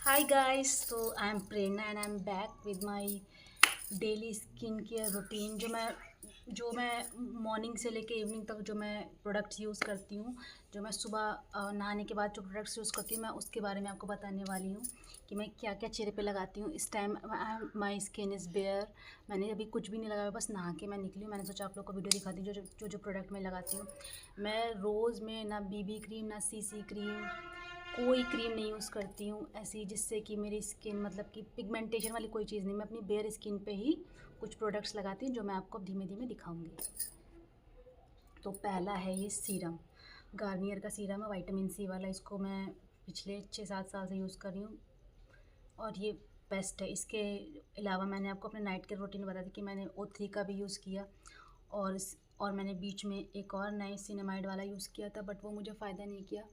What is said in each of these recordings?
Hi guys, so I'm Prerna and I'm back with my daily skin care routine जो मैं morning से लेके evening तक जो मैं प्रोडक्ट्स यूज़ करती हूँ। जो मैं सुबह नहाने के बाद जो प्रोडक्ट्स यूज़ करती हूँ मैं उसके बारे में आपको बताने वाली हूँ कि मैं क्या क्या चेहरे पे लगाती हूँ। इस time my skin is bare. मैंने अभी कुछ भी नहीं लगाया, बस नहा के मैं निकली हूँ। मैंने सोचा आप लोग को वीडियो दिखाती हूँ जो प्रोडक्ट मैं लगाती हूँ। मैं रोज़ में ना बीबी क्रीम ना सीसी क्रीम कोई क्रीम नहीं यूज़ करती हूँ ऐसी जिससे कि मेरी स्किन मतलब कि पिगमेंटेशन वाली कोई चीज़ नहीं। मैं अपनी बेयर स्किन पे ही कुछ प्रोडक्ट्स लगाती हूँ जो मैं आपको धीमे धीमे दिखाऊंगी। तो पहला है ये सीरम, गार्नियर का सीरम है विटामिन सी वाला। इसको मैं पिछले 6-7 साल से यूज़ कर रही हूँ और ये बेस्ट है। इसके अलावा मैंने आपको अपने नाइट केयर रूटीन बता दी कि मैंने O3 का भी यूज़ किया और मैंने बीच में एक और नए सिनेमाइड वाला यूज़ किया था, बट वो मुझे फ़ायदा नहीं किया।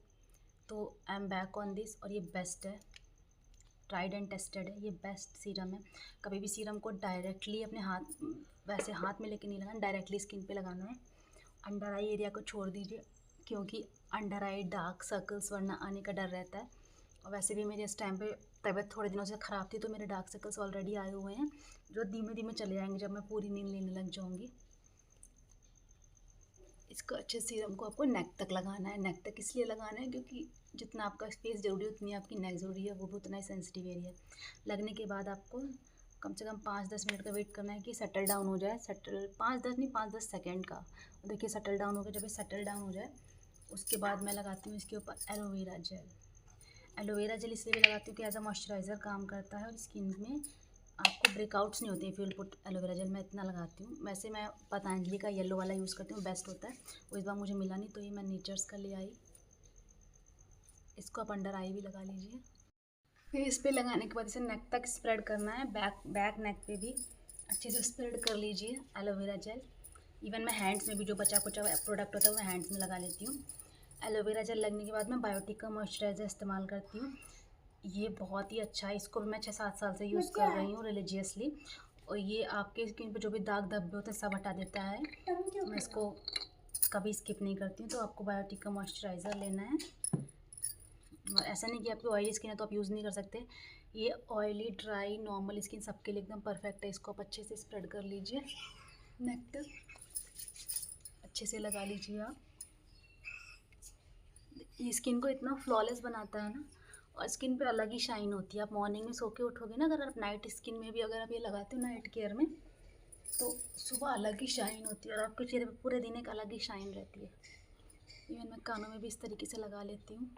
तो I am back on this और ये बेस्ट है, ट्राइड एंड टेस्टेड है, ये बेस्ट सीरम है। कभी भी सीरम को डायरेक्टली अपने हाथ वैसे हाथ में लेके नहीं लगाना, डायरेक्टली स्किन पे लगाना है। अंडर आई एरिया को छोड़ दीजिए क्योंकि अंडर आई डार्क सर्कल्स वरना आने का डर रहता है। और वैसे भी मेरे इस टाइम पे तबीयत थोड़े दिनों से ख़राब थी तो मेरे डार्क सर्कल्स ऑलरेडी आए हुए हैं जो धीमे धीमे चले जाएंगे जब मैं पूरी नींद लेने लग जाऊँगी। इसको अच्छे सीरम को आपको नेक तक लगाना है। नेक तक इसलिए लगाना है क्योंकि जितना आपका स्पेस ज़रूरी है उतनी आपकी नेक ज़रूरी है, वो भी उतना ही सेंसिटिव एरिया है। लगने के बाद आपको कम से कम 5-10 मिनट का वेट करना है कि सेटल डाउन हो जाए। सेटल 5-10 नहीं, 5-10 सेकेंड का। देखिए सेटल डाउन हो गया। जब ये सेटल डाउन हो जाए उसके बाद मैं लगाती हूँ इसके ऊपर एलोवेरा जेल। एलोवेरा जेल इसलिए भी लगाती हूँ कि एज अ मॉइस्चराइज़र काम करता है और स्किन में आपको ब्रेकआउट्स नहीं होते हैं। फ्यूल पुट एलोवेरा जेल मैं इतना लगाती हूँ। वैसे मैं पतंजलि का येलो वाला यूज़ करती हूँ, बेस्ट होता है। वो इस बार मुझे मिला नहीं तो ये मैं नेचर्स का ले आई। इसको आप अंडर आई भी लगा लीजिए। फिर इस पर लगाने के बाद इसे नेक तक स्प्रेड करना है, बैक बैक नेक पे भी अच्छे से स्प्रेड कर लीजिए एलोवेरा जेल। इवन मैं हैंड्स में भी जो बचा कुचा प्रोडक्ट होता है वो हैंड्स में लगा लेती हूँ। एलोवेरा जेल लगने के बाद मैं बायोटिक का मॉइस्चराइज़र इस्तेमाल करती हूँ। ये बहुत ही अच्छा है, इसको भी मैं 6-7 साल से यूज़ कर रही हूँ रिलीजियसली। और ये आपके स्किन पे जो भी दाग धब्बे होते हैं सब हटा देता है। मैं इसको कभी स्किप नहीं करती हूँ। तो आपको बायोटिक का मॉइस्चराइज़र लेना है। और ऐसा नहीं कि आपकी ऑयली स्किन है तो आप यूज़ नहीं कर सकते। ये ऑयली ड्राई नॉर्मल स्किन सबके लिए एकदम परफेक्ट है। इसको आप अच्छे से स्प्रेड कर लीजिए नेक तक, अच्छे से लगा लीजिए आप। ये स्किन को इतना फ्लॉलेस बनाता है ना, और स्किन पे अलग ही शाइन होती है। आप मॉर्निंग में सो के उठोगे ना, अगर आप नाइट स्किन में भी अगर आप ये लगाते हो नाइट केयर में, तो सुबह अलग ही शाइन होती है और आपके चेहरे पे पूरे दिन एक अलग ही शाइन रहती है। इवन मैं कानों में भी इस तरीके से लगा लेती हूँ।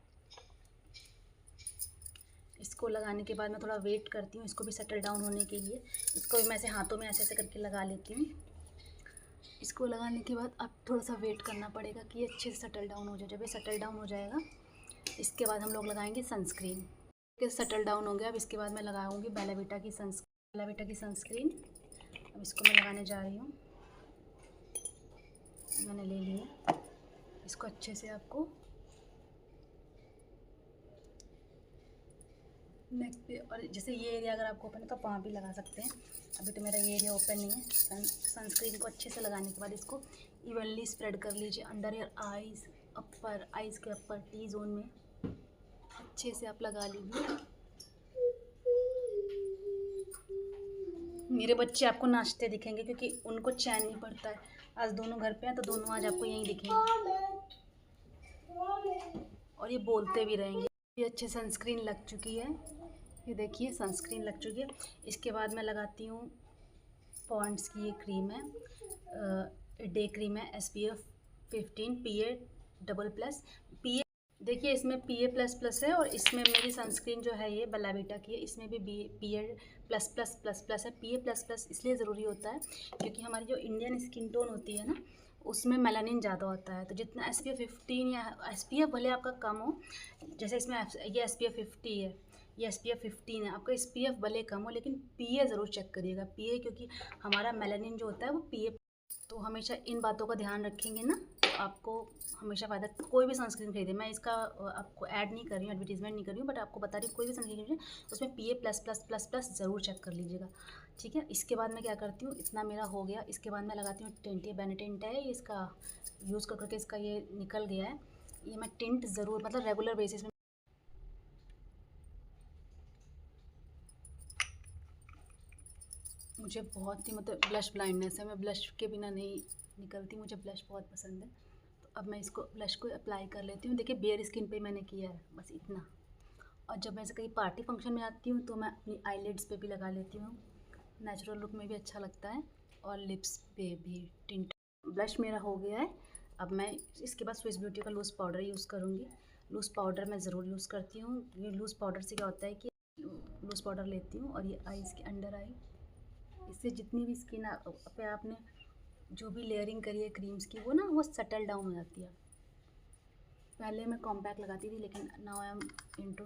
इसको लगाने के बाद मैं थोड़ा वेट करती हूँ इसको भी सेटल डाउन होने के लिए। इसको भी मैं ऐसे हाथों में ऐसे ऐसे करके लगा लेती हूँ। इसको लगाने के बाद अब थोड़ा सा वेट करना पड़ेगा कि ये अच्छे से सेटल डाउन हो जाए। जब ये सेटल डाउन हो जाएगा इसके बाद हम लोग लगाएंगे सनस्क्रीन। के सेटल डाउन हो गया, अब इसके बाद मैं लगाऊंगी बेला की सनस्क्रीन। अब इसको मैं लगाने जा रही हूँ। मैंने ले लिया। इसको अच्छे से आपको नेक पे, और जैसे ये एरिया अगर आपको ओपन है तो आप वहाँ भी लगा सकते हैं। अभी तो मेरा ये एरिया ओपन नहीं है। सनस्क्रीन को अच्छे से लगाने के बाद इसको इवनली स्प्रेड कर लीजिए under your eyes, upper eyes के अपर टी जोन में अच्छे से आप लगा लीजिए। मेरे बच्चे आपको नाचते दिखेंगे क्योंकि उनको चैन नहीं पड़ता है। आज दोनों घर पे हैं तो दोनों आज आपको यहीं दिखेंगे और ये बोलते भी रहेंगे। ये अच्छे सनस्क्रीन लग चुकी है, ये देखिए सनस्क्रीन लग चुकी है। इसके बाद मैं लगाती हूँ पॉन्ड्स की ये क्रीम है, डे क्रीम है, SPF 15 PA double plus PA। देखिए इसमें PA++ है और इसमें मेरी सनस्क्रीन जो है ये बेलाविटा की है, इसमें भी PA++++ है। PA++ इसलिए ज़रूरी होता है क्योंकि हमारी जो इंडियन स्किन टोन होती है ना उसमें मेलानिन ज़्यादा होता है। तो जितना SPF 15 या SPF भले आपका कम हो, जैसे इसमें ये SPF 50 है, ये SPF 15 है, आपका SPF भले कम हो लेकिन PA ज़रूर चेक करिएगा। PA क्योंकि हमारा मेलानिन जो होता है वो PA। तो हमेशा इन बातों का ध्यान रखेंगे ना तो आपको हमेशा फ़ायदा। कोई भी सनस्क्रीन खरीदे, मैं इसका आपको ऐड नहीं कर रही हूँ, एडवर्टीजमेंट नहीं कर रही हूँ, बट आपको बता रही हूँ कोई भी सनस्क्रीन खरीदे उसमें PA++++ ज़रूर चेक कर लीजिएगा, ठीक है। इसके बाद मैं क्या करती हूँ, इतना मेरा हो गया। इसके बाद मैं लगाती हूँ टिंट। ये बेनेटेंट है, इसका यूज़ कर करके इसका ये निकल गया है। ये मैं टिंट ज़रूर मतलब रेगुलर बेसिस में मुझे बहुत ही मतलब ब्लश ब्लाइंडनेस है, मैं ब्लश के बिना नहीं निकलती, मुझे ब्लश बहुत पसंद है। तो अब मैं इसको ब्लश को अप्लाई कर लेती हूँ। देखिए बेयर स्किन पे मैंने किया है बस इतना। और जब मैं ऐसे कहीं पार्टी फंक्शन में आती हूँ तो मैं अपनी आईलिड्स पे भी लगा लेती हूँ, नेचुरल लुक में भी अच्छा लगता है। और लिप्स पे भी टिंट। ब्लश मेरा हो गया है। अब मैं इसके बाद स्विस ब्यूटी का लूज़ पाउडर यूज़ करूँगी। लूज़ पाउडर मैं ज़रूर यूज़ करती हूँ। ये लूज़ पाउडर से क्या होता है कि लूज़ पाउडर लेती हूँ और ये आईज़ के अंडर आई, इससे जितनी भी स्किन पे आपने जो भी लेयरिंग करी है क्रीम्स की वो ना वो सेटल डाउन हो जाती है। पहले मैं कॉम्पैक्ट लगाती थी लेकिन now I am into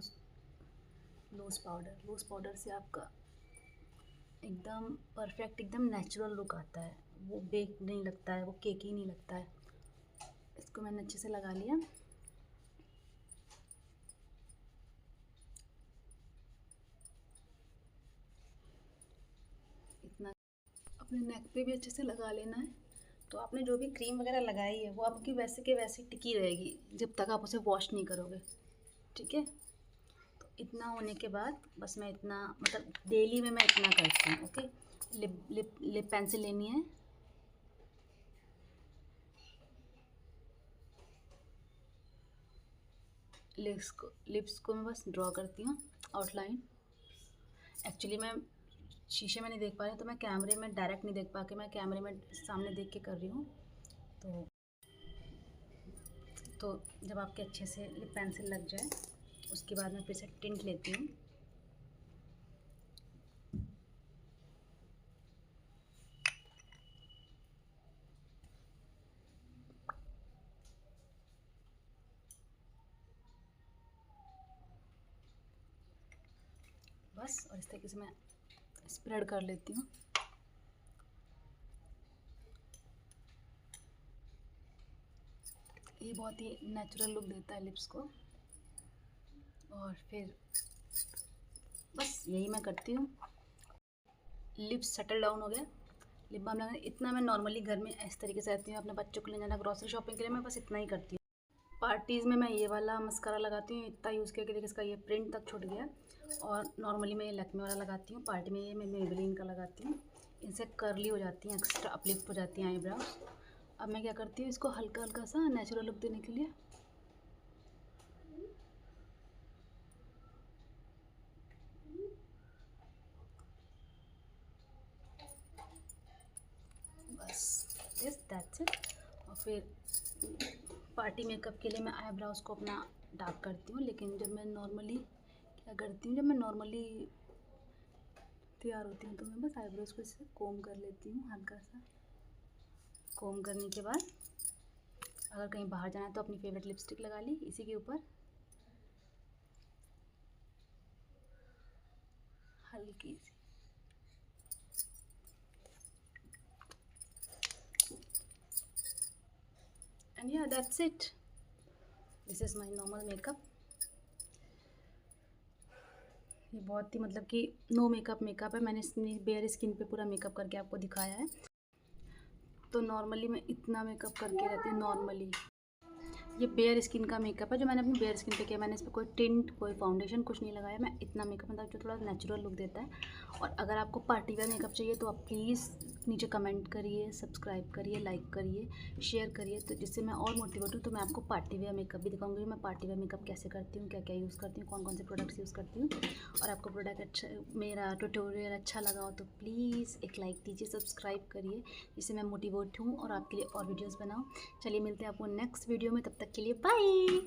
loose powder. Loose powder से आपका एकदम परफेक्ट एकदम नेचुरल लुक आता है, वो बेक नहीं लगता है, वो केकी नहीं लगता है। इसको मैंने अच्छे से लगा लिया। इतना अपने नेक पे भी अच्छे से लगा लेना है। तो आपने जो भी क्रीम वगैरह लगाई है वो आपकी वैसे के वैसे टिकी रहेगी जब तक आप उसे वॉश नहीं करोगे, ठीक है। तो इतना होने के बाद बस मैं इतना मतलब डेली में मैं इतना करती हूँ, ओके। लिप पेंसिल लेनी है। लिप्स को मैं बस ड्रॉ करती हूँ आउटलाइन। एक्चुअली मैं शीशे में नहीं देख पा रही तो मैं कैमरे में डायरेक्ट नहीं देख पा के मैं कैमरे में सामने देख के कर रही हूँ। तो जब आपके अच्छे से लिप पेंसिल लग जाए उसके बाद मैं फिर से टिंट लेती हूँ। बस और इस तरीके से मैं स्प्रेड कर लेती हूँ। ये बहुत ही नेचुरल लुक देता है लिप्स को। और फिर बस यही मैं करती हूँ। लिप्स सेटल डाउन हो गया। लिप बाम लगाना इतना मैं नॉर्मली घर में इस तरीके से रहती हूँ। अपने बच्चों के लिए जाना ग्रॉसरी शॉपिंग के लिए मैं बस इतना ही करती हूँ। पार्टीज़ में मैं ये वाला मस्कारा लगाती हूँ, इतना यूज़ किया कि देखिए इसका ये प्रिंट तक छूट गया। और नॉर्मली मैं ये लैक्मे वाला लगाती हूँ, पार्टी में ये मैं मेबेलिन का लगाती हूँ। इनसे कर्ली हो जाती हैं, एक्स्ट्रा अपलिफ्ट हो जाती हैं आईब्रोज। अब मैं क्या करती हूँ इसको हल्का हल्का सा नेचुरल लुक देने के लिए बस दैट्स इट। और फिर पार्टी मेकअप के लिए मैं आईब्रोज को अपना डार्क करती हूँ। लेकिन जब मैं नॉर्मली क्या करती हूँ, जब मैं नॉर्मली तैयार होती हूँ तो मैं बस आईब्रोज को इससे कोम कर लेती हूँ हल्का सा। कोम करने के बाद अगर कहीं बाहर जाना है तो अपनी फेवरेट लिपस्टिक लगा ली इसी के ऊपर हल्की सी। एंड या that's it, this is my normal makeup. ये बहुत ही मतलब कि नो मेकअप है। मैंने बेयर स्किन पे पूरा मेकअप करके आपको दिखाया है। तो नॉर्मली मैं इतना मेकअप करके रहती हूँ नॉर्मली। ये बेयर स्किन का मेकअप है जो मैंने अपनी बेयर स्किन पे किया। मैंने इस पर कोई टिंट कोई फाउंडेशन कुछ नहीं लगाया। मैं इतना मेकअप मतलब जो थोड़ा नेचुरल लुक देता है। और अगर आपको पार्टी वेयर मेकअप चाहिए तो आप प्लीज़ नीचे कमेंट करिए, सब्सक्राइब करिए, लाइक करिए, शेयर करिए, तो जिससे मैं और मोटिवेट हूँ। तो मैं आपको पार्टी वेयर मेकअप भी दिखाऊंगी। मैं पार्टी वेयर मेकअप कैसे करती हूँ, क्या क्या यूज़ करती हूँ, कौन कौन से प्रोडक्ट्स यूज़ करती हूँ। और आपको प्रोडक्ट अच्छा, मेरा ट्यूटोरियल अच्छा लगा हो तो प्लीज़ एक लाइक दीजिए, सब्सक्राइब करिए, जिससे मैं मोटिवेट हूँ और आपके लिए और वीडियोज़ बनाऊँ। चलिए मिलते हैं आपको नेक्स्ट वीडियो में, तब तक के लिए बाय।